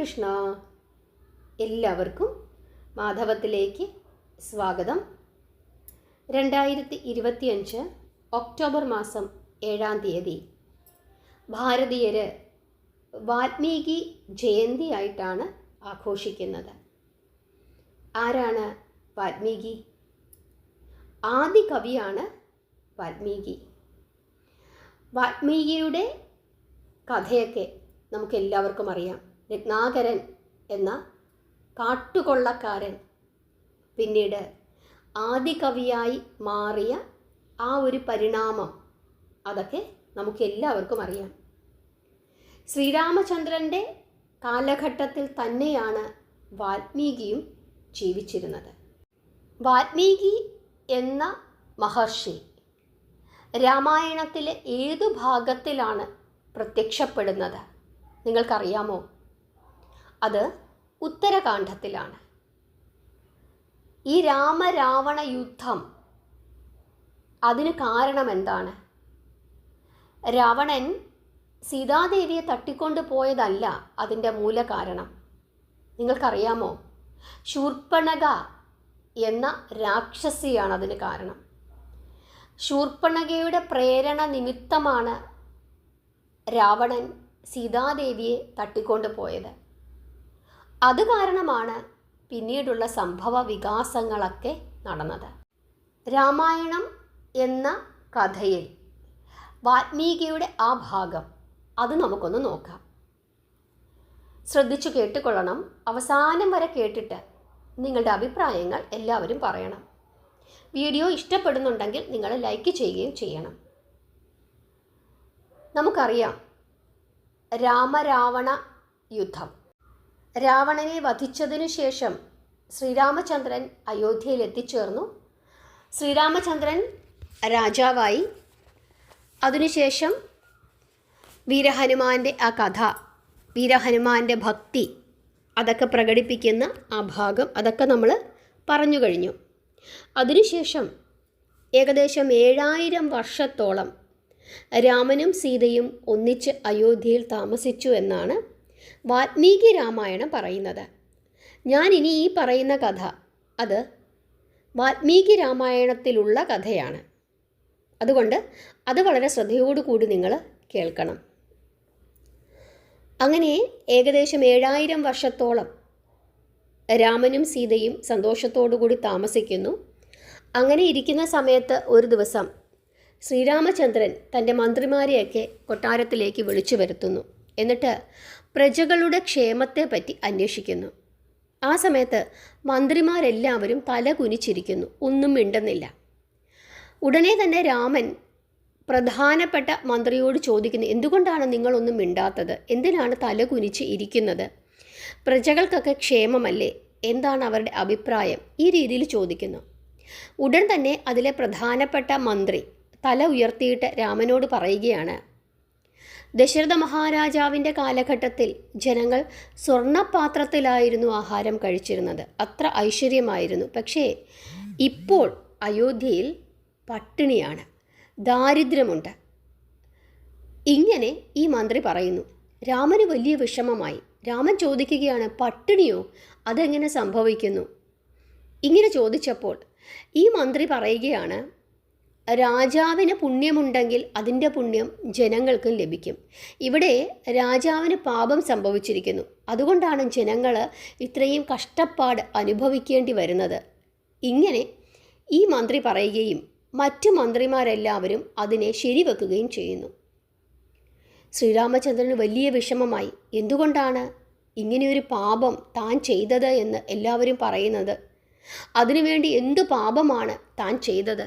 കൃഷ്ണ. എല്ലാവർക്കും മാധവത്തിലേക്ക് സ്വാഗതം. 2025 ഒക്ടോബർ മാസം 7-ാം തീയതി ഭാരതീയർ വാൽമീകി ജയന്തിയായിട്ടാണ് ആഘോഷിക്കുന്നത്. ആരാണ് വാൽമീകി? ആദി കവിയാണ് വാൽമീകി. വാൽമീകിയുടെ കഥയൊക്കെ നമുക്കെല്ലാവർക്കും അറിയാം. രത്നാകരൻ എന്ന കാട്ടുകൊള്ളക്കാരൻ പിന്നീട് ആദികവിയായി മാറിയ ആ ഒരു പരിണാമം അതൊക്കെ നമുക്കെല്ലാവർക്കും അറിയാം. ശ്രീരാമചന്ദ്രൻ്റെ കാലഘട്ടത്തിൽ തന്നെയാണ് വാൽമീകിയും ജീവിച്ചിരുന്നത്. വാൽമീകി എന്ന മഹർഷി രാമായണത്തിലെ ഏതു ഭാഗത്തിലാണ് പ്രത്യക്ഷപ്പെടുന്നത് നിങ്ങൾക്കറിയാമോ? അത് ഉത്തരകാണ്ഡത്തിലാണ്. ഈ രാമരാവണ യുദ്ധം അതിന് കാരണം എന്താണ്? രാവണൻ സീതാദേവിയെ തട്ടിക്കൊണ്ടു പോയതല്ല അതിൻ്റെ മൂലകാരണം. നിങ്ങൾക്കറിയാമോ? ശൂർപ്പണഖ എന്ന രാക്ഷസിയാണ് അതിന് കാരണം. ശൂർപ്പണഖയുടെ പ്രേരണ നിമിത്തമാണ് രാവണൻ സീതാദേവിയെ തട്ടിക്കൊണ്ടു പോയത്. അത് കാരണമാണ് പിന്നീടുള്ള സംഭവ വികാസങ്ങളൊക്കെ നടന്നത്. രാമായണം എന്ന കഥയിൽ വാൽമീകിയുടെ ആ ഭാഗം അത് നമുക്കൊന്ന് നോക്കാം. ശ്രദ്ധിച്ചു കേട്ടുകൊള്ളണം. അവസാനം വരെ കേട്ടിട്ട് നിങ്ങളുടെ അഭിപ്രായങ്ങൾ എല്ലാവരും പറയണം. വീഡിയോ ഇഷ്ടപ്പെടുന്നുണ്ടെങ്കിൽ നിങ്ങൾ ലൈക്ക് ചെയ്യുകയും ചെയ്യണം. നമുക്കറിയാം രാമരാവണ യുദ്ധം. രാവണനെ വധിച്ചതിനു ശേഷം ശ്രീരാമചന്ദ്രൻ അയോധ്യയിൽ എത്തിച്ചേർന്നു. ശ്രീരാമചന്ദ്രൻ രാജാവായി. അതിനുശേഷം വീരഹനുമാൻ്റെ ആ കഥ, വീരഹനുമാൻ്റെ ഭക്തി അതൊക്കെ പ്രകടിപ്പിക്കുന്ന ആ ഭാഗം അതൊക്കെ നമ്മൾ പറഞ്ഞു കഴിഞ്ഞു. അതിനുശേഷം ഏകദേശം 7000 വർഷത്തോളം രാമനും സീതയും ഒന്നിച്ച് അയോധ്യയിൽ താമസിച്ചു എന്നാണ് വാൽമീകി രാമായണം പറയുന്നത്. ഞാനിനി ഈ പറയുന്ന കഥ അത് വാൽമീകി രാമായണത്തിലുള്ള കഥയാണ്. അതുകൊണ്ട് അത് വളരെ ശ്രദ്ധയോടുകൂടി നിങ്ങൾ കേൾക്കണം. അങ്ങനെ ഏകദേശം 7000 വർഷത്തോളം രാമനും സീതയും സന്തോഷത്തോടുകൂടി താമസിക്കുന്നു. അങ്ങനെ ഇരിക്കുന്ന സമയത്ത് ഒരു ദിവസം ശ്രീരാമചന്ദ്രൻ തൻ്റെ മന്ത്രിമാരെയൊക്കെ കൊട്ടാരത്തിലേക്ക് വിളിച്ചു വരുത്തുന്നു. എന്നിട്ട് പ്രജകളുടെ ക്ഷേമത്തെപ്പറ്റി അന്വേഷിക്കുന്നു. ആ സമയത്ത് മന്ത്രിമാരെല്ലാവരും തല കുനിച്ചിരിക്കുന്നു, ഒന്നും മിണ്ടുന്നില്ല. ഉടനെ തന്നെ രാമൻ പ്രധാനപ്പെട്ട മന്ത്രിയോട് ചോദിക്കുന്നു, എന്തുകൊണ്ടാണ് നിങ്ങളൊന്നും മിണ്ടാത്തത്? എന്തിനാണ് തല കുനിച്ച് ഇരിക്കുന്നത്? പ്രജകൾക്കൊക്കെ ക്ഷേമമല്ലേ? എന്താണ് അവരുടെ അഭിപ്രായം? ഈ രീതിയിൽ ചോദിക്കുന്നു. ഉടൻ തന്നെ അതിലെ പ്രധാനപ്പെട്ട മന്ത്രി തല ഉയർത്തിയിട്ട് രാമനോട് പറയുകയാണ്, ദശരഥ മഹാരാജാവിൻ്റെ കാലഘട്ടത്തിൽ ജനങ്ങൾ സ്വർണ്ണപാത്രത്തിലായിരുന്നു ആഹാരം കഴിച്ചിരുന്നത്. അത്ര ഐശ്വര്യമായിരുന്നു. പക്ഷേ ഇപ്പോൾ അയോധ്യയിൽ പട്ടിണിയാണ്, ദാരിദ്ര്യമുണ്ട്. ഇങ്ങനെ ഈ മന്ത്രി പറയുന്നു. രാമന് വലിയ വിഷമമായി. രാമൻ ചോദിക്കുകയാണ്, പട്ടിണിയോ? അതെങ്ങനെ സംഭവിക്കുന്നു? ഇങ്ങനെ ചോദിച്ചപ്പോൾ ഈ മന്ത്രി പറയുകയാണ്, രാജാവിന് പുണ്യമുണ്ടെങ്കിൽ അതിൻ്റെ പുണ്യം ജനങ്ങൾക്കും ലഭിക്കും. ഇവിടെ രാജാവിന് പാപം സംഭവിച്ചിരിക്കുന്നു. അതുകൊണ്ടാണ് ജനങ്ങൾ ഇത്രയും കഷ്ടപ്പാട് അനുഭവിക്കേണ്ടി വരുന്നത്. ഇങ്ങനെ ഈ മന്ത്രി പറയുകയും മറ്റു മന്ത്രിമാരെല്ലാവരും അതിനെ ശരിവെക്കുകയും ചെയ്യുന്നു. ശ്രീരാമചന്ദ്രന് വലിയ വിഷമമായി. എന്തുകൊണ്ടാണ് ഇങ്ങനെയൊരു പാപം താൻ ചെയ്തത് എന്ന് എല്ലാവരും പറയുന്നത്? അതിനുവേണ്ടി എന്തു പാപമാണ് താൻ ചെയ്തത്?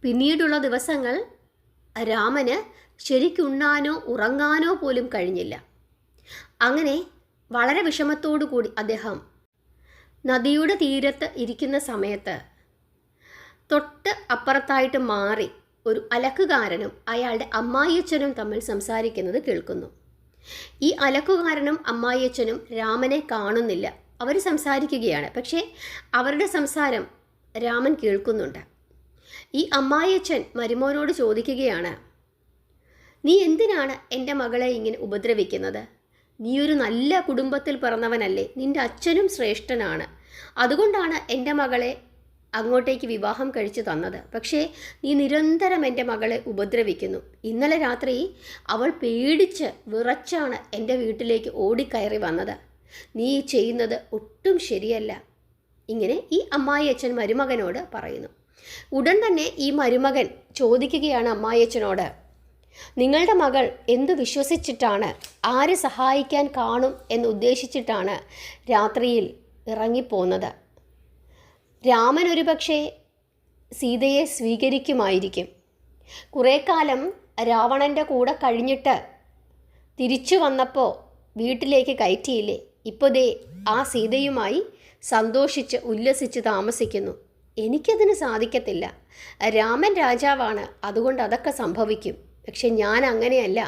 പിന്നീടുള്ള ദിവസങ്ങൾ രാമന് ശരിക്കുണ്ണാനോ ഉറങ്ങാനോ പോലും കഴിഞ്ഞില്ല. അങ്ങനെ വളരെ വിഷമത്തോടു കൂടി അദ്ദേഹം നദിയുടെ തീരത്ത് ഇരിക്കുന്ന സമയത്ത് തൊട്ട് അപ്പുറത്തായിട്ട് മാറി ഒരു അലക്കുകാരനും അയാളുടെ അമ്മായിയച്ഛനും തമ്മിൽ സംസാരിക്കുന്നത് കേൾക്കുന്നു. ഈ അലക്കുകാരനും അമ്മായിയച്ഛനും രാമനെ കാണുന്നില്ല. അവർ സംസാരിക്കുകയാണ്. പക്ഷേ അവരുടെ സംസാരം രാമൻ കേൾക്കുന്നുണ്ട്. ഈ അമ്മായിയച്ഛൻ മരുമോനോട് ചോദിക്കുകയാണ്, നീ എന്തിനാണ് എൻ്റെ മകളെ ഇങ്ങനെ ഉപദ്രവിക്കുന്നത്? നീയൊരു നല്ല കുടുംബത്തിൽ പിറന്നവനല്ലേ, നിൻ്റെ അച്ഛനും ശ്രേഷ്ഠനാണ്, അതുകൊണ്ടാണ് എൻ്റെ മകളെ അങ്ങോട്ടേക്ക് വിവാഹം കഴിച്ചു തന്നത്. പക്ഷേ നീ നിരന്തരം എൻ്റെ മകളെ ഉപദ്രവിക്കുന്നു. ഇന്നലെ രാത്രി അവൾ പേടിച്ച് വിറച്ചാണ് എൻ്റെ വീട്ടിലേക്ക് ഓടിക്കയറി വന്നത്. നീ ചെയ്യുന്നത് ഒട്ടും ശരിയല്ല. ഇങ്ങനെ ഈ അമ്മായിയച്ഛൻ മരുമകനോട് പറയുന്നു. ഉടൻ തന്നെ ഈ മരുമകൻ ചോദിക്കുകയാണ് അമ്മായിയച്ഛനോട്, നിങ്ങളുടെ മകൾ എന്തു വിശ്വസിച്ചിട്ടാണ്, ആര് സഹായിക്കാൻ കാണും എന്നുദ്ദേശിച്ചിട്ടാണ് രാത്രിയിൽ ഇറങ്ങിപ്പോന്നത്? രാമൻ ഒരുപക്ഷെ സീതയെ സ്വീകരിക്കുമായിരിക്കും. കുറേ കാലം രാവണൻ്റെ കൂടെ കഴിഞ്ഞിട്ട് തിരിച്ചു വന്നപ്പോൾ വീട്ടിലേക്ക് കയറ്റിയില്ലേ, ഇപ്പോൾ ദേ ആ സീതയുമായി സന്തോഷിച്ച് ഉല്ലസിച്ച് താമസിക്കുന്നു. എനിക്കതിന് സാധിക്കത്തില്ല. രാമൻ രാജാവാണ്, അതുകൊണ്ട് അതൊക്കെ സംഭവിക്കും. പക്ഷെ ഞാൻ അങ്ങനെയല്ല.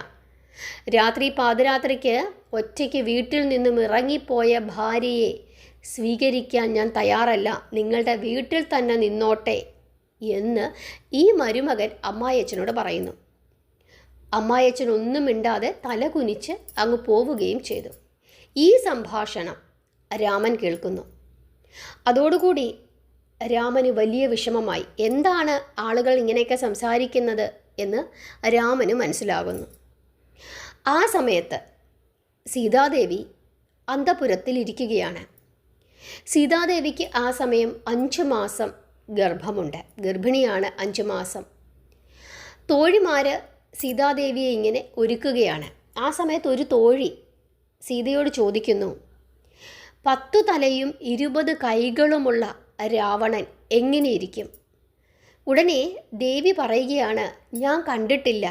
രാത്രി പാതിരാത്രിക്ക് ഒറ്റയ്ക്ക് വീട്ടിൽ നിന്നും ഇറങ്ങിപ്പോയ ഭാര്യയെ സ്വീകരിക്കാൻ ഞാൻ തയ്യാറല്ല. നിങ്ങളുടെ വീട്ടിൽ തന്നെ നിന്നോട്ടെ എന്ന് ഈ മരുമകൻ അമ്മായിയച്ഛനോട് പറയുന്നു. അമ്മായിയച്ഛൻ ഒന്നും മിണ്ടാതെ തലകുനിച്ച് അങ്ങ് പോവുകയും ചെയ്തു. ഈ സംഭാഷണം രാമൻ കേൾക്കുന്നു. അതോടുകൂടി രാമന് വലിയ വിഷമമായി. എന്താണ് ആളുകൾ ഇങ്ങനെയൊക്കെ സംസാരിക്കുന്നത് എന്ന് രാമന് മനസ്സിലാകുന്നു. ആ സമയത്ത് സീതാദേവി അന്തഃപുരത്തിൽ ഇരിക്കുകയാണ്. സീതാദേവിക്ക് ആ സമയം 5 മാസം ഗർഭമുണ്ട്. ഗർഭിണിയാണ് 5 മാസം. തോഴിമാർ സീതാദേവിയെ ഇങ്ങനെ ഒരുക്കുകയാണ്. ആ സമയത്ത് ഒരു തോഴി സീതയോട് ചോദിക്കുന്നു, 10 തലയും 20 കൈകളുമുള്ള രാവണൻ എങ്ങനെയിരിക്കും? ഉടനെ ദേവി പറയുകയാണ്, ഞാൻ കണ്ടിട്ടില്ല,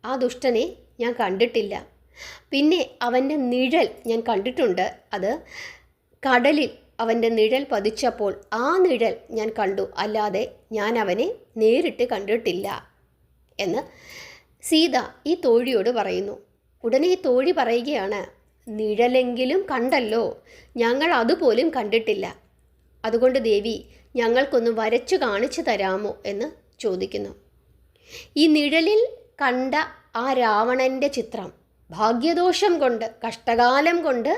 ആ ദുഷ്ടനെ ഞാൻ കണ്ടിട്ടില്ല. പിന്നെ അവൻ്റെ നിഴൽ ഞാൻ കണ്ടിട്ടുണ്ട്. അത് കടലിൽ അവൻ്റെ നിഴൽ പതിച്ചപ്പോൾ ആ നിഴൽ ഞാൻ കണ്ടു, അല്ലാതെ ഞാൻ അവനെ നേരിട്ട് കണ്ടിട്ടില്ല എന്ന് സീത ഈ തോഴിയോട് പറയുന്നു. ഉടനെ ഈ തോഴി പറയുകയാണ്, നിഴലെങ്കിലും കണ്ടല്ലോ, ഞങ്ങൾ അതുപോലും കണ്ടിട്ടില്ല. അതുകൊണ്ട് ദേവി ഞങ്ങൾക്കൊന്ന് വരച്ചു കാണിച്ചു തരാമോ എന്ന് ചോദിക്കുന്നു. ഈ നിഴലിൽ കണ്ട ആ രാവണൻ്റെ ചിത്രം ഭാഗ്യദോഷം കൊണ്ട്, കഷ്ടകാലം കൊണ്ട്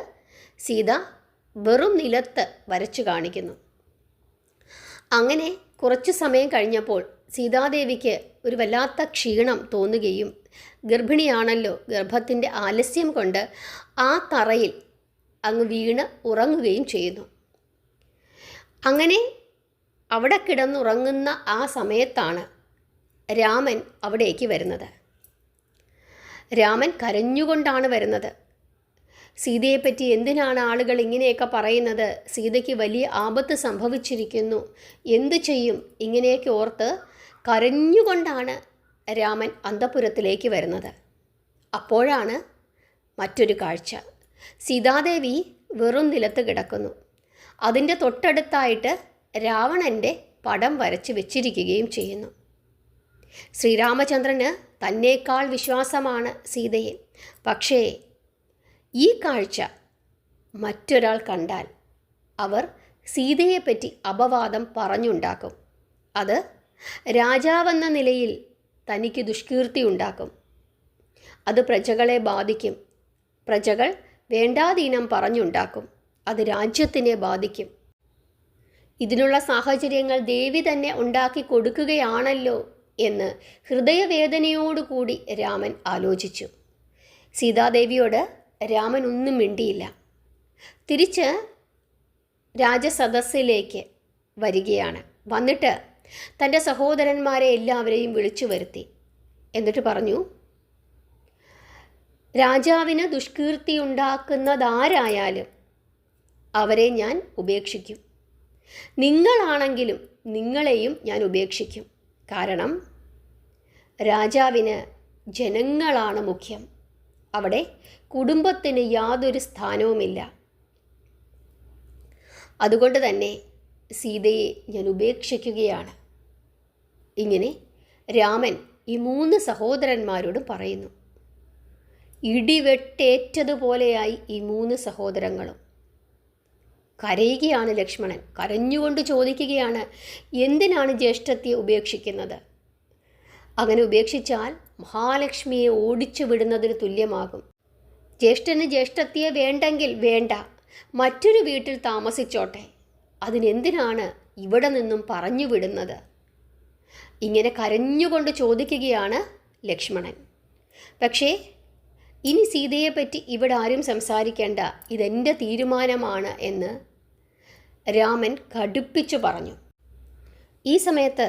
സീത വെറും നിലത്ത് വരച്ചു കാണിക്കുന്നു. അങ്ങനെ കുറച്ചു സമയം കഴിഞ്ഞപ്പോൾ സീതാദേവിക്ക് ഒരു വല്ലാത്ത ക്ഷീണം തോന്നുകയും ഗർഭിണിയാണല്ലോ, ഗർഭത്തിൻ്റെ ആലസ്യം കൊണ്ട് ആ തറയിൽ അങ്ങ് വീണ് ഉറങ്ങുകയും ചെയ്യുന്നു. അങ്ങനെ അവിടെ കിടന്നുറങ്ങുന്ന ആ സമയത്താണ് രാമൻ അവിടേക്ക് വരുന്നത്. രാമൻ കരഞ്ഞുകൊണ്ടാണ് വരുന്നത്. സീതയെപ്പറ്റി എന്തിനാണ് ആളുകൾ ഇങ്ങനെയൊക്കെ പറയുന്നത്? സീതയ്ക്ക് വലിയ ആപത്ത് സംഭവിച്ചിരിക്കുന്നു, എന്തു ചെയ്യും? ഇങ്ങനെയൊക്കെ ഓർത്ത് കരഞ്ഞുകൊണ്ടാണ് രാമൻ അന്തഃപുരത്തിലേക്ക് വരുന്നത്. അപ്പോഴാണ് മറ്റൊരു കാഴ്ച. സീതാദേവി വെറും നിലത്ത് കിടക്കുന്നു. അതിൻ്റെ തൊട്ടടുത്തായിട്ട് രാവണൻ്റെ പടം വരച്ച് വെച്ചിരിക്കുകയും ചെയ്യുന്നു. ശ്രീരാമചന്ദ്രന് തന്നേക്കാൾ വിശ്വാസമാണ് സീതയെ. പക്ഷേ ഈ കാഴ്ച മറ്റൊരാൾ കണ്ടാൽ അവർ സീതയെപ്പറ്റി അപവാദം പറഞ്ഞുണ്ടാക്കും. അത് രാജാവെന്ന നിലയിൽ തനിക്ക് ദുഷ്കീർത്തി ഉണ്ടാക്കും. അത് പ്രജകളെ ബാധിക്കും. പ്രജകൾ വേണ്ടാതീനം പറഞ്ഞുണ്ടാക്കും. അത് രാജ്യത്തിനെ ബാധിക്കും. ഇതിനുള്ള സാഹചര്യങ്ങൾ ദേവി തന്നെ ഉണ്ടാക്കി കൊടുക്കുകയാണല്ലോ എന്ന് ഹൃദയവേദനയോടുകൂടി രാമൻ ആലോചിച്ചു. സീതാദേവിയോട് രാമൻ ഒന്നും മിണ്ടിയില്ല. തിരിച്ച് രാജസദസ്സിലേക്ക് വരികയാണ്. വന്നിട്ട് തൻ്റെ സഹോദരന്മാരെ എല്ലാവരെയും വിളിച്ചു വരുത്തി. എന്നിട്ട് പറഞ്ഞു, രാജാവിന് ദുഷ്കീർത്തി ഉണ്ടാക്കുന്നതാരായാലും അവരെ ഞാൻ ഉപേക്ഷിക്കും. നിങ്ങളാണെങ്കിലും നിങ്ങളെയും ഞാൻ ഉപേക്ഷിക്കും. കാരണം രാജാവിന് ജനങ്ങളാണ് മുഖ്യം. അവിടെ കുടുംബത്തിന് യാതൊരു സ്ഥാനവുമില്ല. അതുകൊണ്ട് തന്നെ സീതയെ ഞാൻ ഉപേക്ഷിക്കുകയാണ്. ഇങ്ങനെ രാമൻ ഈ 3 സഹോദരന്മാരോടും പറയുന്നു. ഇടിവെട്ടേറ്റതുപോലെയായി ഈ 3 സഹോദരങ്ങളും. കരയുകയാണ് ലക്ഷ്മണൻ. കരഞ്ഞുകൊണ്ട് ചോദിക്കുകയാണ്, എന്തിനാണ് ജ്യേഷ്ഠത്തെ ഉപേക്ഷിക്കുന്നത്? അങ്ങനെ ഉപേക്ഷിച്ചാൽ മഹാലക്ഷ്മിയെ ഓടിച്ചു വിടുന്നതിന് തുല്യമാകും. ജ്യേഷ്ഠന് ജ്യേഷ്ഠത്തിയെ വേണ്ടെങ്കിൽ വേണ്ട, മറ്റൊരു വീട്ടിൽ താമസിച്ചോട്ടെ, അതിനെന്തിനാണ് ഇവിടെ നിന്നും പറഞ്ഞു വിടുന്നത്? ഇങ്ങനെ കരഞ്ഞുകൊണ്ട് ചോദിക്കുകയാണ് ലക്ഷ്മണൻ. പക്ഷേ ഇനി സീതയെപ്പറ്റി ഇവിടെ ആരും സംസാരിക്കേണ്ട, ഇതെൻ്റെ തീരുമാനമാണ് എന്ന് രാമൻ കടുപ്പിച്ചു പറഞ്ഞു. ഈ സമയത്ത്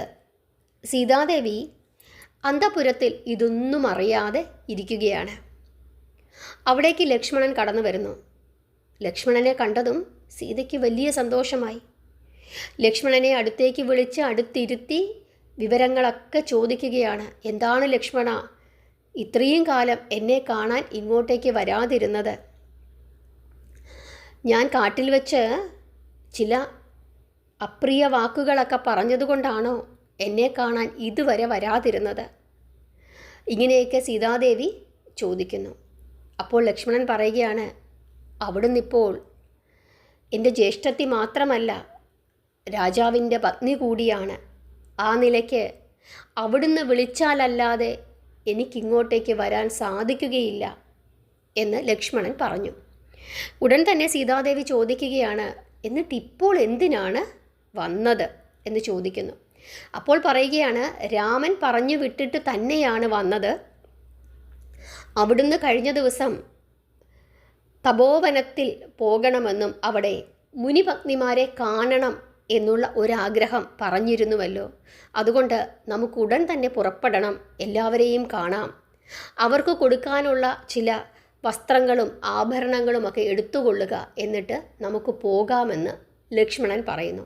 സീതാദേവി അന്തഃപുരത്തിൽ ഇതൊന്നും അറിയാതെ ഇരിക്കുകയാണ്. അവിടേക്ക് ലക്ഷ്മണൻ കടന്നു വരുന്നു. ലക്ഷ്മണനെ കണ്ടതും സീതയ്ക്ക് വലിയ സന്തോഷമായി. ലക്ഷ്മണനെ അടുത്തേക്ക് വിളിച്ച് അടുത്തിരുത്തി വിവരങ്ങളൊക്കെ ചോദിക്കുകയാണ്. എന്താണ് ലക്ഷ്മണ, ഇത്രയും കാലം എന്നെ കാണാൻ ഇങ്ങോട്ടേക്ക് വരാതിരുന്നത്? ഞാൻ കാട്ടിൽ വെച്ച് ചില അപ്രിയ വാക്കുകളൊക്കെ പറഞ്ഞതുകൊണ്ടാണോ എന്നെ കാണാൻ ഇതുവരെ വരാതിരുന്നത്? ഇങ്ങനെയൊക്കെ സീതാദേവി ചോദിക്കുന്നു. അപ്പോൾ ലക്ഷ്മണൻ പറയുകയാണ്, അവിടുന്ന് ഇപ്പോൾ എൻ്റെ ജ്യേഷ്ഠത്തി മാത്രമല്ല, രാജാവിൻ്റെ പത്നി കൂടിയാണ്. ആ നിലയ്ക്ക് അവിടുന്ന് വിളിച്ചാലല്ലാതെ എനിക്കിങ്ങോട്ടേക്ക് വരാൻ സാധിക്കുകയില്ല എന്ന് ലക്ഷ്മണൻ പറഞ്ഞു. ഉടൻ തന്നെ സീതാദേവി ചോദിക്കുകയാണ്, എന്നിട്ടിപ്പോൾ എന്തിനാണ് വന്നത് എന്ന് ചോദിക്കുന്നു. അപ്പോൾ പറയുകയാണ്, രാമൻ പറഞ്ഞു വിട്ടിട്ട് തന്നെയാണ് വന്നത്. അവിടുന്ന് കഴിഞ്ഞ ദിവസം തപോവനത്തിൽ പോകണമെന്നും അവിടെ മുനിപത്നിമാരെ കാണണം എന്നുള്ള ഒരാഗ്രഹം പറഞ്ഞിരുന്നുവല്ലോ. അതുകൊണ്ട് നമുക്ക് ഉടൻ തന്നെ പുറപ്പെടണം, എല്ലാവരെയും കാണാം, അവർക്ക് കൊടുക്കാനുള്ള ചില വസ്ത്രങ്ങളും ആഭരണങ്ങളുമൊക്കെ എടുത്തുകൊള്ളുക, എന്നിട്ട് നമുക്ക് പോകാമെന്ന് ലക്ഷ്മണൻ പറയുന്നു.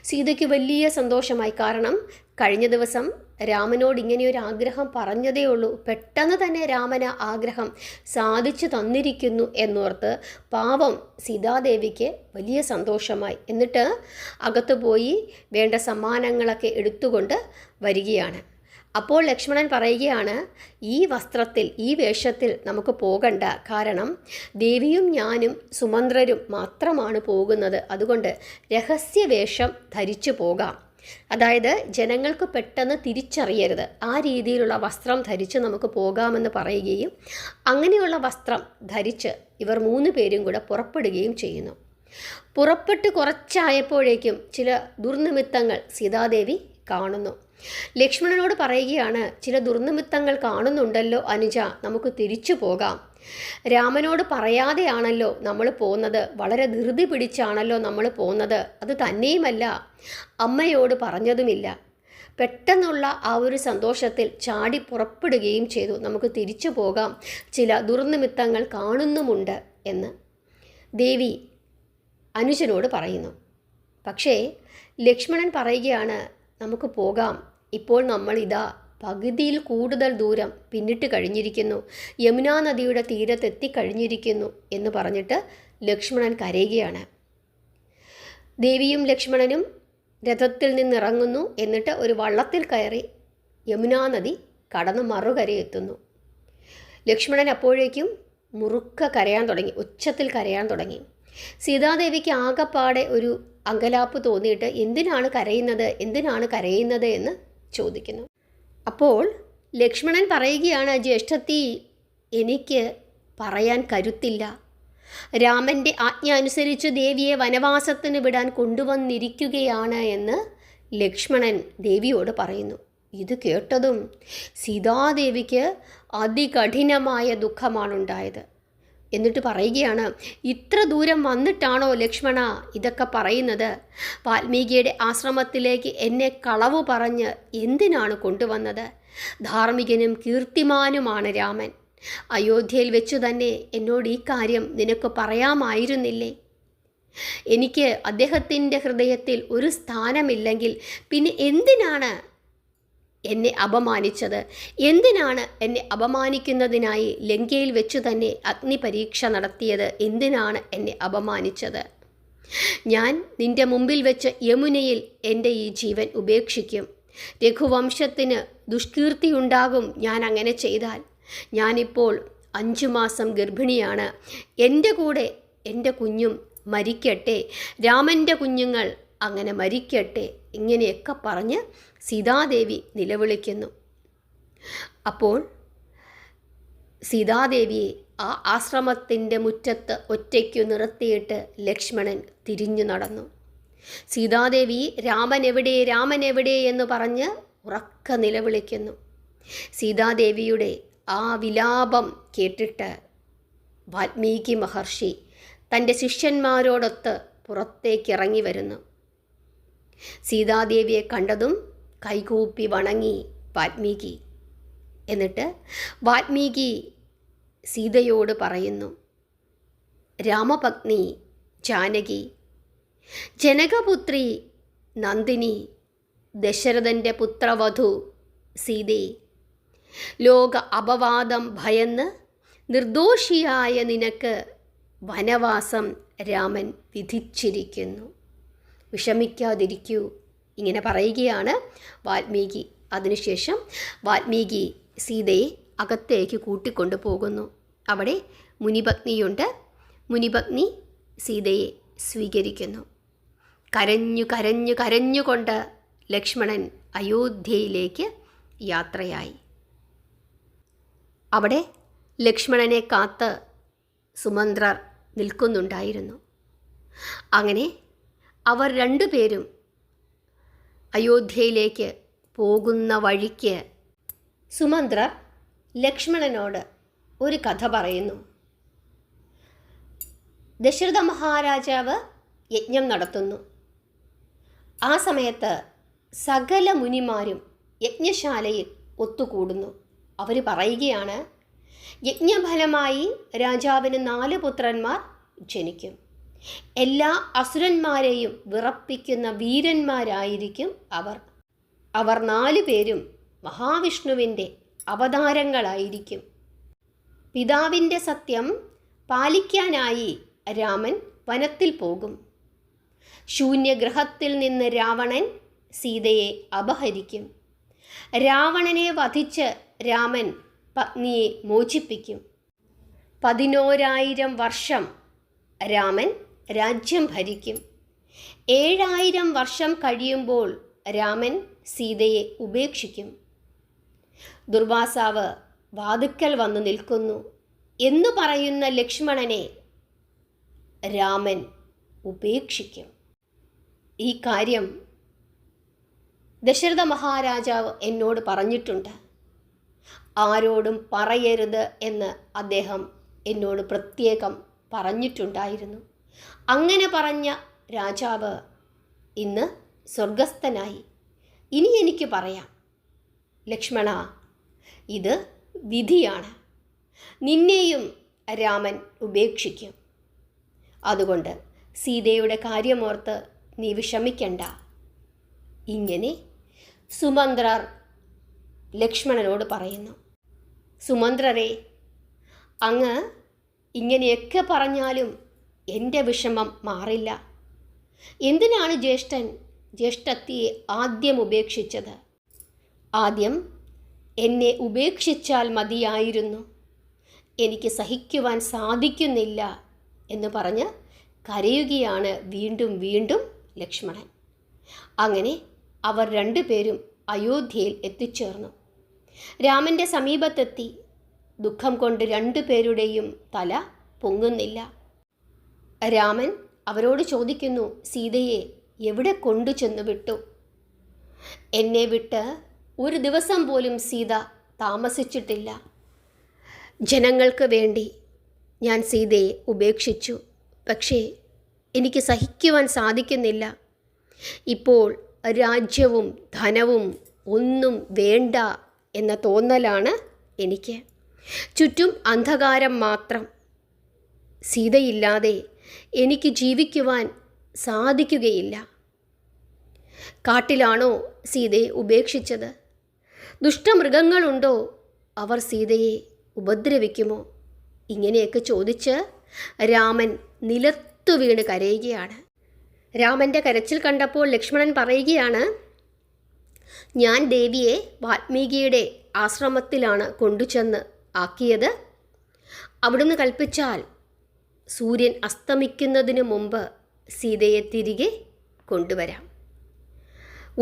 സീതയ്ക്ക് വലിയ സന്തോഷമായി. കാരണം കഴിഞ്ഞ ദിവസം രാമനോട് ഇങ്ങനെയൊരു ആഗ്രഹം പറഞ്ഞതേ ഉള്ളൂ, പെട്ടെന്ന് തന്നെ രാമന് ആഗ്രഹം സാധിച്ചു തന്നിരിക്കുന്നു എന്നോർത്ത് പാവം സീതാദേവിക്ക് വലിയ സന്തോഷമായി. എന്നിട്ട് അകത്ത് പോയി വേണ്ട സമ്മാനങ്ങളൊക്കെ എടുത്തുകൊണ്ട് വരികയാണ്. അപ്പോൾ ലക്ഷ്മണൻ പറയുകയാണ്, ഈ വസ്ത്രത്തിൽ, ഈ വേഷത്തിൽ നമുക്ക് പോകണ്ട. കാരണം ദേവിയും ഞാനും സുമന്ത്രരും മാത്രമാണ് പോകുന്നത്. അതുകൊണ്ട് രഹസ്യവേഷം ധരിച്ചു പോകാം. അതായത് ജനങ്ങൾക്ക് പെട്ടെന്ന് തിരിച്ചറിയരുത്, ആ രീതിയിലുള്ള വസ്ത്രം ധരിച്ച് നമുക്ക് പോകാമെന്ന് പറയുകയും അങ്ങനെയുള്ള വസ്ത്രം ധരിച്ച് ഇവർ 3 പേരും കൂടെ പുറപ്പെടുകയും ചെയ്യുന്നു. പുറപ്പെട്ട് കുറച്ചായപ്പോഴേക്കും ചില ദുർനിമിത്തങ്ങൾ സീതാദേവി കാണുന്നു. ലക്ഷ്മണനോട് പറയുകയാണ്, ചില ദുർനിമിത്തങ്ങൾ കാണുന്നുണ്ടല്ലോ അനുജ, നമുക്ക് തിരിച്ചു പോകാം. രാമനോട് പറയാതെയാണല്ലോ നമ്മൾ പോകുന്നത്, വളരെ ധൃതി പിടിച്ചാണല്ലോ നമ്മൾ പോകുന്നത്. അത് തന്നെയുമല്ല, അമ്മയോട് പറഞ്ഞതുമില്ല. പെട്ടെന്നുള്ള ആ ഒരു സന്തോഷത്തിൽ ചാടി പുറപ്പെടുകയും ചെയ്തു. നമുക്ക് തിരിച്ചു പോകാം, ചില ദുർനിമിത്തങ്ങൾ കാണുന്നുമുണ്ട് എന്ന് ദേവി അനുജനോട് പറയുന്നു. പക്ഷേ ലക്ഷ്മണൻ പറയുകയാണ്, നമുക്ക് പോകാം, ഇപ്പോൾ നമ്മളിതാ പകുതിയിൽ കൂടുതൽ ദൂരം പിന്നിട്ട് കഴിഞ്ഞിരിക്കുന്നു, യമുനാ നദിയുടെ തീരത്തെത്തിക്കഴിഞ്ഞിരിക്കുന്നു എന്ന് പറഞ്ഞിട്ട് ലക്ഷ്മണൻ കരയുകയാണ്. ദേവിയും ലക്ഷ്മണനും രഥത്തിൽ നിന്നിറങ്ങുന്നു. എന്നിട്ട് ഒരു വള്ളത്തിൽ കയറി യമുനാ നദി കടന്ന് മറുകരയെത്തുന്നു. ലക്ഷ്മണൻ അപ്പോഴേക്കും മുറുക്ക കരയാൻ തുടങ്ങി, ഉച്ചത്തിൽ കരയാൻ തുടങ്ങി. സീതാദേവിക്ക് ആകപ്പാടെ ഒരു അങ്കലാപ്പ് തോന്നിയിട്ട് എന്തിനാണ് കരയുന്നത് എന്ന് ചോദിക്കുന്നു. അപ്പോൾ ലക്ഷ്മണൻ പറയുകയാണ്, ജ്യേഷ്ഠത്തി, എനിക്ക് പറയാൻ കരുത്തില്ല. രാമൻ്റെ ആജ്ഞ അനുസരിച്ച് ദേവിയെ വനവാസത്തിന് വിടാൻ കൊണ്ടുവന്നിരിക്കുകയാണ് എന്ന് ലക്ഷ്മണൻ ദേവിയോട് പറയുന്നു. ഇത് കേട്ടതും സീതാദേവിക്ക് അതികഠിനമായ ദുഃഖമാണുണ്ടായത്. എന്നിട്ട് പറയുകയാണ്, ഇത്ര ദൂരം വന്നിട്ടാണോ ലക്ഷ്മണ ഇതൊക്കെ പറയുന്നത്? വാൽമീകിയുടെ ആശ്രമത്തിലേക്ക് എന്നെ കളവു പറഞ്ഞ് എന്തിനാണ് കൊണ്ടുവന്നത്? ധാർമ്മികനും കീർത്തിമാനുമാണ് രാമൻ. അയോധ്യയിൽ വെച്ചു തന്നെ എന്നോട് ഈ കാര്യം നിനക്ക് പറയാമായിരുന്നില്ലേ? എനിക്ക് അദ്ദേഹത്തിൻ്റെ ഹൃദയത്തിൽ ഒരു സ്ഥാനമില്ലെങ്കിൽ പിന്നെ എന്തിനാണ് എന്നെ അപമാനിച്ചത്? എന്തിനാണ് എന്നെ അപമാനിക്കുന്നതിനായി ലങ്കയിൽ വെച്ചു തന്നെ അഗ്നിപരീക്ഷ നടത്തിയത്? എന്തിനാണ് എന്നെ അപമാനിച്ചത്? ഞാൻ നിന്റെ മുമ്പിൽ വെച്ച് യമുനയിൽ എൻ്റെ ഈ ജീവൻ ഉപേക്ഷിക്കും. രഘുവംശത്തിന് ദുഷ്കീർത്തിയുണ്ടാകും ഞാൻ അങ്ങനെ ചെയ്താൽ. ഞാനിപ്പോൾ 5 മാസം ഗർഭിണിയാണ്. എൻ്റെ കൂടെ എൻ്റെ കുഞ്ഞും മരിക്കട്ടെ, രാമൻ്റെ കുഞ്ഞുങ്ങൾ അങ്ങനെ മരിക്കട്ടെ, ഇങ്ങനെയൊക്കെ പറഞ്ഞ് സീതാദേവി നിലവിളിക്കുന്നു. അപ്പോൾ സീതാദേവിയെ ആ ആശ്രമത്തിൻ്റെ മുറ്റത്ത് ഒറ്റയ്ക്കു നിർത്തിയിട്ട് ലക്ഷ്മണൻ തിരിഞ്ഞു നടന്നു. സീതാദേവി രാമൻ എവിടെ, രാമൻ എവിടെ എന്ന് പറഞ്ഞ് ഉറക്ക നിലവിളിക്കുന്നു. സീതാദേവിയുടെ ആ വിലാപം കേട്ടിട്ട് വാൽമീകി മഹർഷി തൻ്റെ ശിഷ്യന്മാരോടൊത്ത് പുറത്തേക്കിറങ്ങി വരുന്നു. സീതാദേവിയെ കണ്ടതും കൈകൂപ്പി വണങ്ങി വാൽമീകി. എന്നിട്ട് വാൽമീകി സീതയോട് പറയുന്നു, രാമപത്നി ജാനകി, ജനകപുത്രി നന്ദിനി, ദശരഥൻ്റെ പുത്രവധു സീതേ, ലോക അപവാദം ഭയന്ന് നിർദോഷിയായ നിനക്ക് വനവാസം രാമൻ വിധിച്ചിരിക്കുന്നു. വിഷമിക്കാതിരിക്കൂ. ഇങ്ങനെ പറയുകയാണ് വാൽമീകി. അതിനുശേഷം വാൽമീകി സീതയെ അകത്തേക്ക് കൂട്ടിക്കൊണ്ടു പോകുന്നു. അവിടെ മുനിപത്നിയുണ്ട്. മുനിപത്നി സീതയെ സ്വീകരിക്കുന്നു. കരഞ്ഞുകൊണ്ട് ലക്ഷ്മണൻ അയോധ്യയിലേക്ക് യാത്രയായി. അവിടെ ലക്ഷ്മണനെ കാത്ത് സുമന്ത്രർ നിൽക്കുന്നുണ്ടായിരുന്നു. അങ്ങനെ അവർ രണ്ടുപേരും അയോധ്യയിലേക്ക് പോകുന്ന വഴിക്ക് സുമന്ത്രർ ലക്ഷ്മണനോട് ഒരു കഥ പറയുന്നു. ദശരഥ മഹാരാജാവ് യജ്ഞം നടത്തുന്നു. ആ സമയത്ത് സകല മുനിമാരും യജ്ഞശാലയിൽ ഒത്തുകൂടുന്നു. അവർ പറയുകയാണ്, യജ്ഞഫലമായി രാജാവിന് 4 പുത്രന്മാർ ജനിക്കും. എല്ലാ അസുരന്മാരെയും വിറപ്പിക്കുന്ന വീരന്മാരായിരിക്കും അവർ. അവർ 4 പേരും മഹാവിഷ്ണുവിൻ്റെ അവതാരങ്ങളായിരിക്കും. പിതാവിൻ്റെ സത്യം പാലിക്കാനായി രാമൻ വനത്തിൽ പോകും. ശൂന്യഗ്രഹത്തിൽ നിന്ന് രാവണൻ സീതയെ അപഹരിക്കും. രാവണനെ വധിച്ച് രാമൻ പത്നിയെ മോചിപ്പിക്കും. 11,000 വർഷം രാമൻ രാജ്യം ഭരിക്കും. 7,000 വർഷം കഴിയുമ്പോൾ രാമൻ സീതയെ ഉപേക്ഷിക്കും. ദുർവാസാവ് വാതുക്കൽ വന്നു നിൽക്കുന്നു എന്ന് പറയുന്ന ലക്ഷ്മണനെ രാമൻ ഉപേക്ഷിക്കും. ഈ കാര്യം ദശരഥ മഹാരാജാവ് എന്നോട് പറഞ്ഞിട്ടുണ്ട്. ആരോടും പറയരുത് എന്ന് അദ്ദേഹം എന്നോട് പ്രത്യേകം പറഞ്ഞിട്ടുണ്ടായിരുന്നു. അങ്ങനെ പറഞ്ഞ രാജാവ് ഇന്ന് സ്വർഗസ്ഥനായി. ഇനി എനിക്ക് പറയാം, ലക്ഷ്മണ, ഇത് വിധിയാണ്. നിന്നെയും രാമൻ ഉപേക്ഷിക്കും. അതുകൊണ്ട് സീതയുടെ കാര്യമോർത്ത് നീ വിഷമിക്കണ്ട. ഇങ്ങനെ സുമന്ത്രർ ലക്ഷ്മണനോട് പറയുന്നു. സുമന്ത്രരെ, അങ്ങ് ഇങ്ങനെയൊക്കെ പറഞ്ഞാലും എൻ്റെ വിഷമം മാറില്ല. എന്തിനാണ് ജ്യേഷ്ഠത്തിയെ ആദ്യം ഉപേക്ഷിച്ചത്? ആദ്യം എന്നെ ഉപേക്ഷിച്ചാൽ മതിയായിരുന്നു. എനിക്ക് സഹിക്കുവാൻ സാധിക്കുന്നില്ല എന്ന് പറഞ്ഞ് കരയുകയാണ് വീണ്ടും വീണ്ടും ലക്ഷ്മണൻ. അങ്ങനെ അവർ രണ്ടുപേരും അയോധ്യയിൽ എത്തിച്ചേർന്നു. രാമൻ്റെ സമീപത്തെത്തി. ദുഃഖം കൊണ്ട് രണ്ടുപേരുടെയും തല പൊങ്ങുന്നില്ല. രാമൻ അവരോട് ചോദിക്കുന്നു, സീതയെ എവിടെ കൊണ്ടു ചെന്നു വിട്ടു? എന്നെ വിട്ട് ഒരു ദിവസം പോലും സീത താമസിച്ചിട്ടില്ല. ജനങ്ങൾക്ക് വേണ്ടി ഞാൻ സീതയെ ഉപേക്ഷിച്ചു. പക്ഷേ എനിക്ക് സഹിക്കുവാൻ സാധിക്കുന്നില്ല. ഇപ്പോൾ രാജ്യവും ധനവും ഒന്നും വേണ്ട എന്ന തോന്നലാണ് എനിക്ക്. ചുറ്റും അന്ധകാരം മാത്രം. സീതയില്ലാതെ എനിക്ക് ജീവിക്കുവാൻ സാധിക്കുകയില്ല. കാട്ടിലാണോ സീതയെ ഉപേക്ഷിച്ചത്? ദുഷ്ടമൃഗങ്ങളുണ്ടോ? അവർ സീതയെ ഉപദ്രവിക്കുമോ? ഇങ്ങനെയൊക്കെ ചോദിച്ച് രാമൻ നിലത്തു വീണ് കരയുകയാണ്. രാമൻ്റെ കരച്ചിൽ കണ്ടപ്പോൾ ലക്ഷ്മണൻ പറയുകയാണ്, ഞാൻ ദേവിയെ വാൽമീകിയുടെ ആശ്രമത്തിലാണ് കൊണ്ടുചെന്ന് ആക്കിയത്. അവിടുന്ന് കൽപ്പിച്ചാൽ സൂര്യൻ അസ്തമിക്കുന്നതിന് മുമ്പ് സീതയെ തിരികെ കൊണ്ടുവരാം.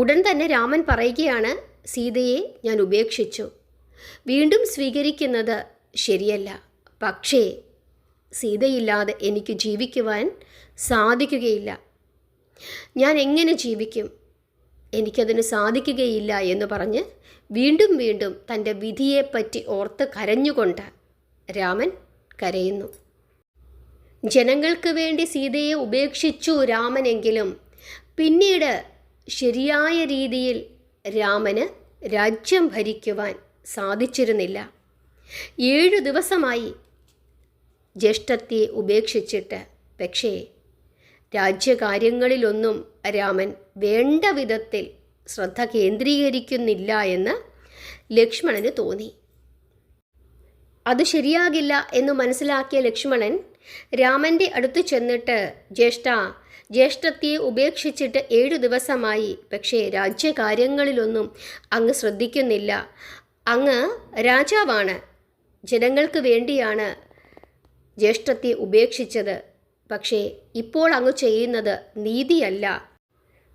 ഉടൻ തന്നെ രാമൻ പറയുകയാണ്, സീതയെ ഞാൻ ഉപേക്ഷിച്ചു. വീണ്ടും സ്വീകരിക്കുന്നത് ശരിയല്ല. പക്ഷേ സീതയില്ലാതെ എനിക്ക് ജീവിക്കുവാൻ സാധിക്കുകയില്ല. ഞാൻ എങ്ങനെ ജീവിക്കും? എനിക്കതിന് സാധിക്കുകയില്ല എന്ന് പറഞ്ഞ് വീണ്ടും വീണ്ടും തൻ്റെ വിധിയെപ്പറ്റി ഓർത്ത് കരഞ്ഞുകൊണ്ട് രാമൻ കരയുന്നു. ജനങ്ങൾക്ക് വേണ്ടി സീതയെ ഉപേക്ഷിച്ചു രാമനെങ്കിലും പിന്നീട് ശരിയായ രീതിയിൽ രാമന് രാജ്യം ഭരിക്കുവാൻ സാധിച്ചിരുന്നില്ല. 7 ദിവസമായി ജ്യേഷ്ഠത്തിയെ ഉപേക്ഷിച്ചിട്ട്. പക്ഷേ രാജ്യകാര്യങ്ങളിലൊന്നും രാമൻ വേണ്ട വിധത്തിൽ ശ്രദ്ധ കേന്ദ്രീകരിക്കുന്നില്ല എന്ന് ലക്ഷ്മണന് തോന്നി. അത് ശരിയാകില്ല എന്ന് മനസ്സിലാക്കിയ ലക്ഷ്മണൻ രാമൻ്റെ അടുത്ത് ചെന്നിട്ട്, ജ്യേഷ്ഠത്തിയെ ഉപേക്ഷിച്ചിട്ട് 7 ദിവസമായി, പക്ഷേ രാജ്യകാര്യങ്ങളിലൊന്നും അങ്ങ് ശ്രദ്ധിക്കുന്നില്ല. അങ്ങ് രാജാവാണ്, ജനങ്ങൾക്ക് വേണ്ടിയാണ് ജ്യേഷ്ഠത്തിയെ ഉപേക്ഷിച്ചത്. പക്ഷേ ഇപ്പോൾ അങ്ങ് ചെയ്യുന്നത് നീതിയല്ല,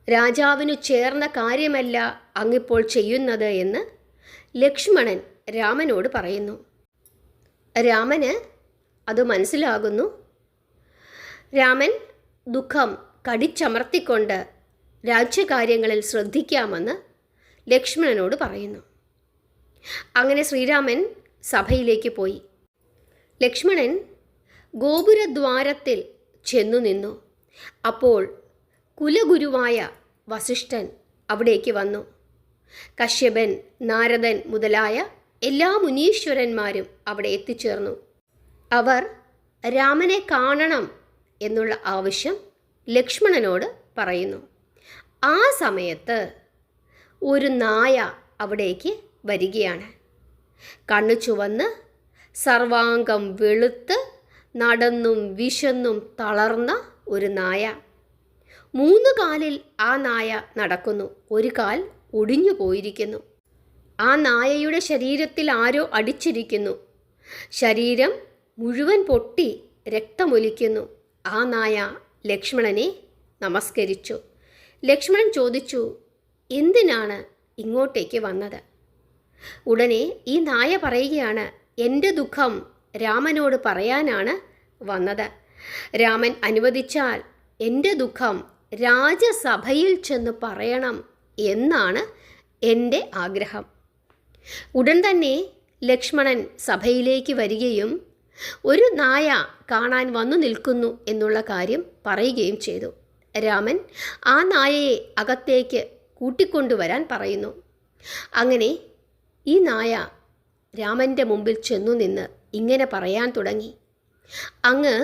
രാജാവിനു ചേർന്ന കാര്യമല്ല അങ്ങിപ്പോൾ ചെയ്യുന്നത് എന്ന് ലക്ഷ്മണൻ രാമനോട് പറയുന്നു. രാമന് അത് മനസ്സിലാകുന്നു. രാമൻ ദുഃഖം കടിച്ചമർത്തിക്കൊണ്ട് രാജ്യകാര്യങ്ങളിൽ ശ്രദ്ധിക്കാമെന്ന് ലക്ഷ്മണനോട് പറയുന്നു. അങ്ങനെ ശ്രീരാമൻ സഭയിലേക്ക് പോയി. ലക്ഷ്മണൻ ഗോപുരദ്വാരത്തിൽ ചെന്നു നിന്നു. അപ്പോൾ കുലഗുരുവായ വസിഷ്ഠൻ അവിടേക്ക് വന്നു. കശ്യപൻ, നാരദൻ മുതലായ എല്ലാ മുനീശ്വരന്മാരും അവിടെ എത്തിച്ചേർന്നു. അവർ രാമനെ കാണണം എന്നുള്ള ആവശ്യം ലക്ഷ്മണനോട് പറയുന്നു. ആ സമയത്ത് ഒരു നായ അവിടേക്ക് വരികയാണ്. കണ്ണു ചുവന്ന് സർവാംഗം വെളുത്ത് നടന്നും വിശന്നും തളർന്ന ഒരു നായ. 3 കാലിൽ ആ നായ നടക്കുന്നു. ഒരു കാൽ ഒടിഞ്ഞു പോയിരിക്കുന്നു. ആ നായയുടെ ശരീരത്തിൽ ആരോ അടിച്ചിരിക്കുന്നു. ശരീരം മുഴുവൻ പൊട്ടി രക്തമൊലിക്കുന്നു. ആ നായ ലക്ഷ്മണനെ നമസ്കരിച്ചു. ലക്ഷ്മണൻ ചോദിച്ചു, എന്തിനാണ് ഇങ്ങോട്ടേക്ക് വന്നത്? ഉടനെ ഈ നായ പറയുകയാണ്, എൻ്റെ ദുഃഖം രാമനോട് പറയാനാണ് വന്നത്. രാമൻ അനുവദിച്ചാൽ എൻ്റെ ദുഃഖം രാജസഭയിൽ ചെന്ന് പറയണം എന്നാണ് എൻ്റെ ആഗ്രഹം. ഉടൻ തന്നെ ലക്ഷ്മണൻ സഭയിലേക്ക് വരികയും ഒരു നായ കാണാൻ വന്നു നിൽക്കുന്നു എന്നുള്ള കാര്യം പറയുകയും ചെയ്തു. രാമൻ ആ നായയെ അകത്തേക്ക് കൂട്ടിക്കൊണ്ടുവരാൻ പറയുന്നു. അങ്ങനെ ഈ നായ രാമൻ്റെ മുമ്പിൽ ചെന്നു നിന്ന് ഇങ്ങനെ പറയാൻ തുടങ്ങി, അങ്ങ്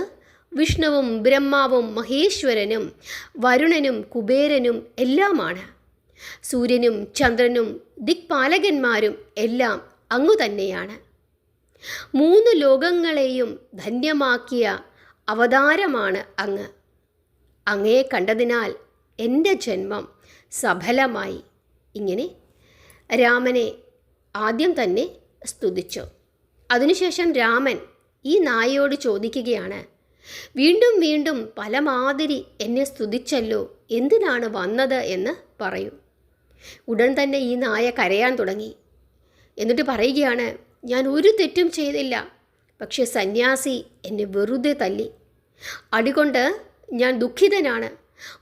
വിഷ്ണുവും ബ്രഹ്മാവും മഹേശ്വരനും വരുണനും കുബേരനും എല്ലാമാണ്. സൂര്യനും ചന്ദ്രനും ദിക്പാലകന്മാരും എല്ലാം അങ്ങു തന്നെയാണ്. 3 ലോകങ്ങളെയും ധന്യമാക്കിയ അവതാരമാണ് അങ്ങ്. അങ്ങയെ കണ്ടതിനാൽ എൻ്റെ ജന്മം സഫലമായി. ഇങ്ങനെ രാമനെ ആദ്യം തന്നെ സ്തുതിച്ചു. അതിനുശേഷം രാമൻ ഈ നായയോട് ചോദിക്കുകയാണ്, വീണ്ടും വീണ്ടും പലമാതിരി എന്നെ സ്തുതിച്ചല്ലോ, എന്തിനാണ് വന്നത് എന്ന് പറയൂ. ഉടൻ തന്നെ ഈ നായ കരയാൻ തുടങ്ങി. എന്നിട്ട് പറയുകയാണ്, ഞാൻ ഒരു തെറ്റും ചെയ്തില്ല, പക്ഷെ സന്യാസി എന്നെ വെറുതെ തല്ലി. അടികൊണ്ട് ഞാൻ ദുഃഖിതനാണ്.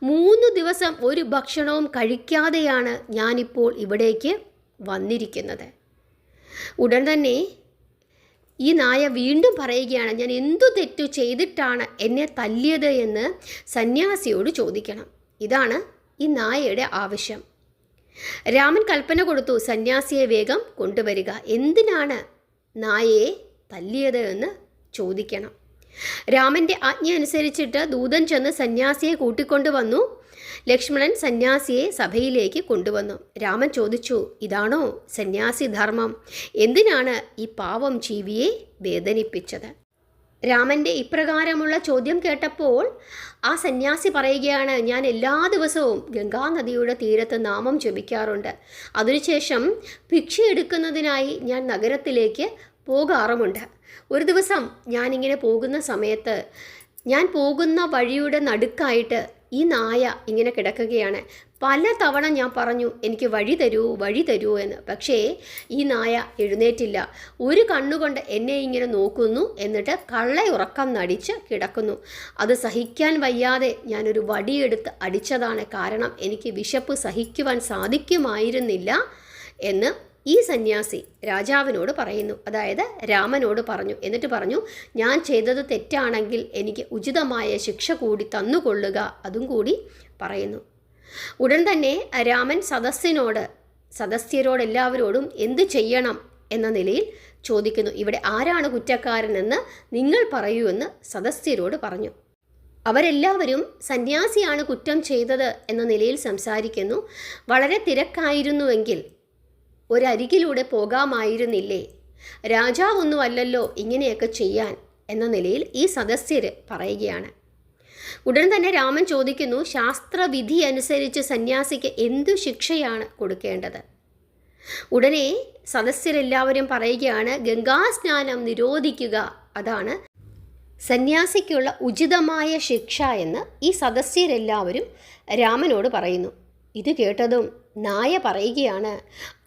3 ദിവസം ഒരു ഭക്ഷണവും കഴിക്കാതെയാണ് ഞാനിപ്പോൾ ഇവിടേക്ക് വന്നിരിക്കുന്നത്. ഉടൻ തന്നെ ഈ നായ വീണ്ടും പറയുകയാണ്, ഞാൻ എന്തു തെറ്റു ചെയ്തിട്ടാണ് എന്നെ തല്ലിയത് എന്ന് സന്യാസിയോട് ചോദിക്കണം. ഇതാണ് ഈ നായയുടെ ആവശ്യം. രാമൻ കൽപ്പന കൊടുത്തു, സന്യാസിയെ വേഗം കൊണ്ടുവരിക. എന്തിനാണ് നായയെ തല്ലിയത് എന്ന് ചോദിക്കണം. രാമൻ്റെ ആജ്ഞ അനുസരിച്ചിട്ട് ദൂതൻ ചെന്ന് സന്യാസിയെ കൂട്ടിക്കൊണ്ടുവന്നു. ലക്ഷ്മണൻ സന്യാസിയെ സഭയിലേക്ക് കൊണ്ടുവന്നു. രാമൻ ചോദിച്ചു, ഇതാണോ സന്യാസി ധർമ്മം? എന്തിനാണ് ഈ പാവം ജീവിയെ വേദനിപ്പിച്ചത്? രാമൻ്റെ ഇപ്രകാരമുള്ള ചോദ്യം കേട്ടപ്പോൾ ആ സന്യാസി പറയുകയാണ്, ഞാൻ എല്ലാ ദിവസവും ഗംഗാനദിയുടെ തീരത്ത് നാമം ജപിക്കാറുണ്ട്. അതിനുശേഷം ഭിക്ഷ എടുക്കുന്നതിനായി ഞാൻ നഗരത്തിലേക്ക് പോകാറുമുണ്ട്. ഒരു ദിവസം ഞാനിങ്ങനെ പോകുന്ന സമയത്ത് ഞാൻ പോകുന്ന വഴിയുടെ നടുക്കായിട്ട് ഈ നായ ഇങ്ങനെ കിടക്കുകയാണ്. പല തവണ ഞാൻ പറഞ്ഞു എനിക്ക് വഴി തരൂ എന്ന്. പക്ഷേ ഈ നായ എഴുന്നേറ്റില്ല. ഒരു കണ്ണുകൊണ്ട് എന്നെ ഇങ്ങനെ നോക്കുന്നു, എന്നിട്ട് കള്ളയുറക്കം നടിച്ച് കിടക്കുന്നു. അത് സഹിക്കാൻ വയ്യാതെ ഞാനൊരു വടിയെടുത്ത് അടിച്ചതാണ്. കാരണം എനിക്ക് വിശപ്പ് സഹിക്കുവാൻ സാധിക്കുമായിരുന്നില്ല എന്ന് ഈ സന്യാസി രാജാവിനോട് പറയുന്നു. അതായത് രാമനോട് പറഞ്ഞു. എന്നിട്ട് പറഞ്ഞു, ഞാൻ ചെയ്തത് തെറ്റാണെങ്കിൽ എനിക്ക് ഉചിതമായ ശിക്ഷ കൂടി തന്നുകൊള്ളുക. അതും കൂടി പറയുന്നു. ഉടൻ തന്നെ രാമൻ സദസ്യരോടെല്ലാവരോടും എന്ത് ചെയ്യണം എന്ന നിലയിൽ ചോദിക്കുന്നു. ഇവിടെ ആരാണ് കുറ്റക്കാരനെന്ന് നിങ്ങൾ പറയൂ എന്ന് സദസ്യരോട് പറഞ്ഞു. അവരെല്ലാവരും സന്യാസിയാണ് കുറ്റം ചെയ്തത് എന്ന നിലയിൽ സംസാരിക്കുന്നു. വളരെ തിരക്കായിരുന്നുവെങ്കിൽ ഒരരികിലൂടെ പോകാമായിരുന്നില്ലേ? രാജാവൊന്നുമല്ലല്ലോ ഇങ്ങനെയൊക്കെ ചെയ്യാൻ എന്ന നിലയിൽ ഈ സദസ്യർ പറയുകയാണ്. ഉടൻ തന്നെ രാമൻ ചോദിക്കുന്നു, ശാസ്ത്രവിധി അനുസരിച്ച് സന്യാസിക്ക് എന്തു ശിക്ഷയാണ് കൊടുക്കേണ്ടത്? ഉടനെ സദസ്യരെല്ലാവരും പറയുകയാണ്, ഗംഗാസ്നാനം നിരോധിക്കുക, അതാണ് സന്യാസിക്കുള്ള ഉചിതമായ ശിക്ഷ എന്ന് ഈ സദസ്യരെല്ലാവരും രാമനോട് പറയുന്നു. ഇത് കേട്ടതും നായ പറയുകയാണ്,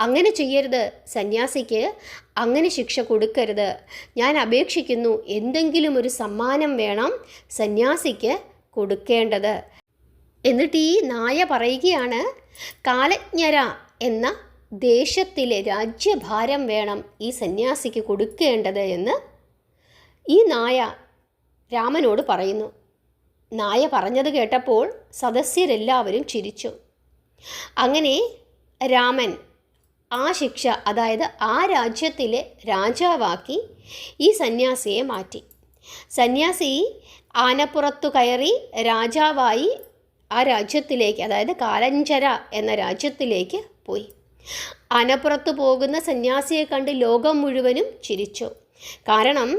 അങ്ങനെ ചെയ്യരുത്, സന്യാസിക്ക് അങ്ങനെ ശിക്ഷ കൊടുക്കരുത്. ഞാൻ അപേക്ഷിക്കുന്നു, എന്തെങ്കിലും ഒരു സമ്മാനം വേണം സന്യാസിക്ക് കൊടുക്കേണ്ടത്. എന്നിട്ട് ഈ നായ പറയുകയാണ്, കാലജ്ഞര എന്ന ദേശത്തിലെ രാജ്യഭാരം വേണം ഈ സന്യാസിക്ക് കൊടുക്കേണ്ടത് എന്ന് ഈ നായ രാമനോട് പറയുന്നു. നായ പറഞ്ഞത് കേട്ടപ്പോൾ സദസ്യരെല്ലാവരും ചിരിച്ചു. അങ്ങനെ രാമൻ ആ ശിക്ഷ, അതായത് ആ രാജ്യത്തിലെ രാജാവാക്കി ഈ സന്യാസിയെ മാറ്റി. സന്യാസി ആനപ്പുറത്തു കയറി രാജാവായി ആ രാജ്യത്തിലേക്ക്, അതായത് കാലഞ്ചര എന്ന രാജ്യത്തിലേക്ക് പോയി. ആനപ്പുറത്ത് പോകുന്ന സന്യാസിയെ കണ്ട് ലോകം മുഴുവനും ചിരിച്ചു. കാരണം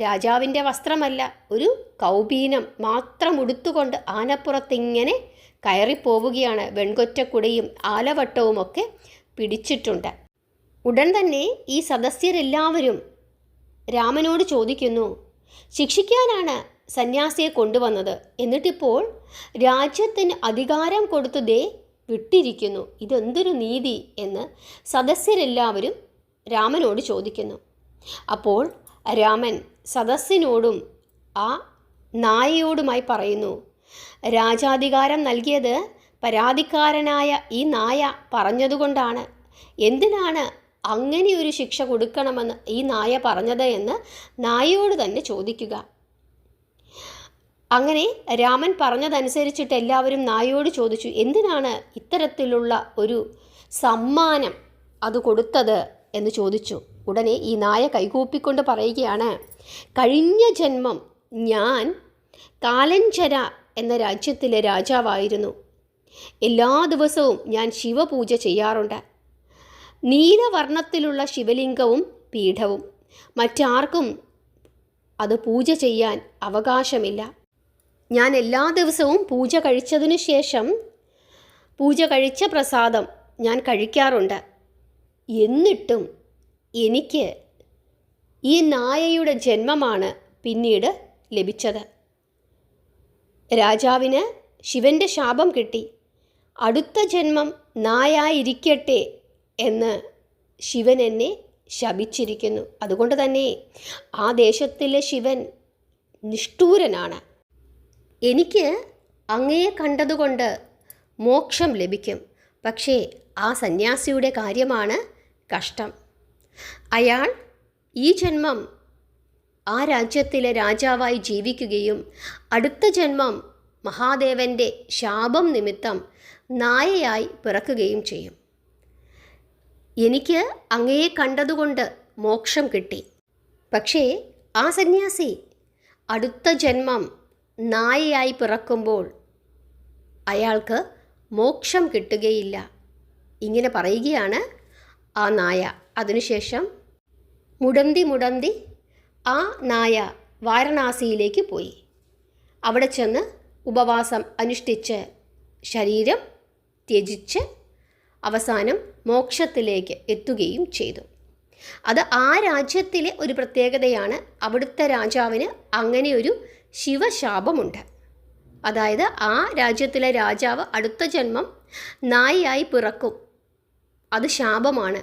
രാജാവിൻ്റെ വസ്ത്രമല്ല, ഒരു കൗപീനം മാത്രം ഉടുത്തുകൊണ്ട് ആനപ്പുറത്തിങ്ങനെ കയറിപ്പോവുകയാണ്. വെൺകൊറ്റക്കുടയും ആലവട്ടവുമൊക്കെ പിടിച്ചിട്ടുണ്ട്. ഉടൻ തന്നെ ഈ സദസ്യരെല്ലാവരും രാമനോട് ചോദിക്കുന്നു, ശിക്ഷിക്കാനാണ് സന്യാസിയെ കൊണ്ടുവന്നത്, എന്നിട്ടിപ്പോൾ രാജ്യത്തിന് അധികാരം കൊടുത്തു ദേ വിട്ടിരിക്കുന്നു, ഇതെന്തൊരു നീതി എന്ന് സദസ്യരെല്ലാവരും രാമനോട് ചോദിക്കുന്നു. അപ്പോൾ രാമൻ സദസ്സിനോടും ആ നായയോടുമായി പറയുന്നു, രാജാധികാരം നൽകിയത് പരാതിക്കാരനായ ഈ നായ പറഞ്ഞതുകൊണ്ടാണ്. എന്തിനാണ് അങ്ങനെയൊരു ശിക്ഷ കൊടുക്കണമെന്ന് ഈ നായ പറഞ്ഞത് എന്ന് നായയോട് തന്നെ ചോദിക്കുക. അങ്ങനെ രാമൻ പറഞ്ഞതനുസരിച്ചിട്ട് എല്ലാവരും നായയോട് ചോദിച്ചു, എന്തിനാണ് ഇത്തരത്തിലുള്ള ഒരു സമ്മാനം അത് കൊടുത്തത് എന്ന് ചോദിച്ചു. ഉടനെ ഈ നായ കൈകൂപ്പിക്കൊണ്ട് പറയുകയാണ്, കഴിഞ്ഞ ജന്മം ഞാൻ കാലഞ്ചര എന്ന രാജ്യത്തിലെ രാജാവായിരുന്നു. എല്ലാ ദിവസവും ഞാൻ ശിവപൂജ ചെയ്യാറുണ്ട്. നീലവർണ്ണത്തിലുള്ള ശിവലിംഗവും പീഠവും, മറ്റാർക്കും അത് പൂജ ചെയ്യാൻ അവകാശമില്ല. ഞാൻ എല്ലാ ദിവസവും പൂജ കഴിച്ചതിനു ശേഷം പൂജ കഴിച്ച പ്രസാദം ഞാൻ കഴിക്കാറുണ്ട്. എന്നിട്ടും എനിക്ക് ഈ നായയുടെ ജന്മമാണ് പിന്നീട് ലഭിച്ചത്. രാജാവിന് ശിവൻ്റെ ശാപം കിട്ടി. അടുത്ത ജന്മം നായായിരിക്കട്ടെ എന്ന് ശിവൻ എന്നെ ശപിച്ചിരിക്കുന്നു. അതുകൊണ്ട് തന്നെ ആ ദേശത്തിലെ ശിവൻ നിഷ്ഠൂരനാണ്. എനിക്ക് അങ്ങയെ കണ്ടതുകൊണ്ട് മോക്ഷം ലഭിക്കും. പക്ഷേ ആ സന്യാസിയുടെ കാര്യമാണ് കഷ്ടം. അയാൾ ഈ ജന്മം ആ രാജ്യത്തിലെ രാജാവായി ജീവിക്കുകയും അടുത്ത ജന്മം മഹാദേവൻ്റെ ശാപം നിമിത്തം നായയായി പിറക്കുകയും ചെയ്യും. എനിക്ക് അങ്ങയെ കണ്ടതുകൊണ്ട് മോക്ഷം കിട്ടി. പക്ഷേ ആ സന്യാസി അടുത്ത ജന്മം നായയായി പിറക്കുമ്പോൾ അയാൾക്ക് മോക്ഷം കിട്ടുകയില്ല. ഇങ്ങനെ പറയുകയാണ് ആ നായ. അതിനുശേഷം മുടന്തി ആ നായ വാരണാസിയിലേക്ക് പോയി. അവിടെ ചെന്ന് ഉപവാസം അനുഷ്ഠിച്ച് ശരീരം ത്യജിച്ച് അവസാനം മോക്ഷത്തിലേക്ക് എത്തുകയും ചെയ്തു. അത് ആ രാജ്യത്തിലെ ഒരു പ്രത്യേകതയാണ്. അവിടുത്തെ രാജാവിന് അങ്ങനെയൊരു ശിവശാപമുണ്ട്. അതായത് ആ രാജ്യത്തിലെ രാജാവ് അടുത്ത ജന്മം നായയായി പിറക്കും. അത് ശാപമാണ്.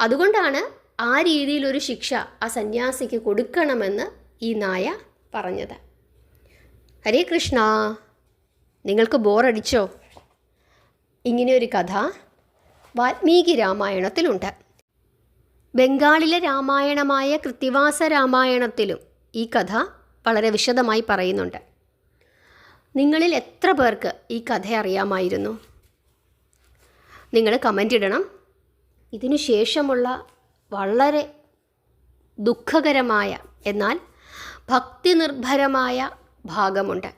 അതുകൊണ്ടാണ് ആ രീതിയിലൊരു ശിക്ഷ ആ സന്യാസിക്ക് കൊടുക്കണമെന്ന് ഈ നായ പറഞ്ഞത്. ഹരേ കൃഷ്ണ. നിങ്ങൾക്ക് ബോറടിച്ചോ? ഇങ്ങനെയൊരു കഥ വാൽമീകി രാമായണത്തിലുണ്ട്. ബംഗാളിലെ രാമായണമായ കൃത്തിവാസ രാമായണത്തിലും ഈ കഥ വളരെ വിശദമായി പറയുന്നുണ്ട്. നിങ്ങളിൽ എത്ര പേർക്ക് ഈ കഥ അറിയാമായിരുന്നു? നിങ്ങൾ കമൻ്റ് ഇടണം. ഇതിനു ശേഷമുള്ള വളരെ ദുഃഖകരമായ എന്നാൽ ഭക്തി നിർഭരമായ ഭാഗമുണ്ട്.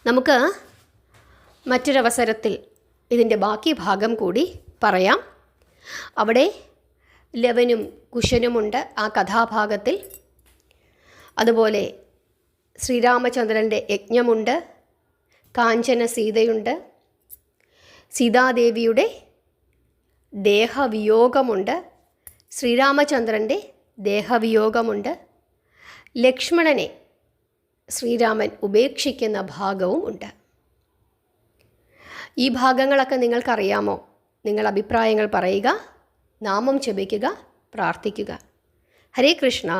നമുക്ക് മറ്റൊരവസരത്തിൽ ഇതിൻ്റെ ബാക്കി ഭാഗം കൂടി പറയാം. അവിടെ ലവനും കുശനുമുണ്ട് ആ കഥാഭാഗത്തിൽ. അതുപോലെ ശ്രീരാമചന്ദ്രൻ്റെ യജ്ഞമുണ്ട്, കാഞ്ചന സീതയുണ്ട്, സീതാദേവിയുടെ ദേഹവിയോഗമുണ്ട്, ശ്രീരാമചന്ദ്രൻ്റെ ദേഹവിയോഗമുണ്ട്, ലക്ഷ്മണനെ ശ്രീരാമൻ ഉപേക്ഷിക്കുന്ന ഭാഗവും ഉണ്ട്. ഈ ഭാഗങ്ങളൊക്കെ നിങ്ങൾക്കറിയാമോ? നിങ്ങൾ അഭിപ്രായങ്ങൾ പറയുക, നാമം ജപിക്കുക, പ്രാർത്ഥിക്കുക. ഹരേ കൃഷ്ണ.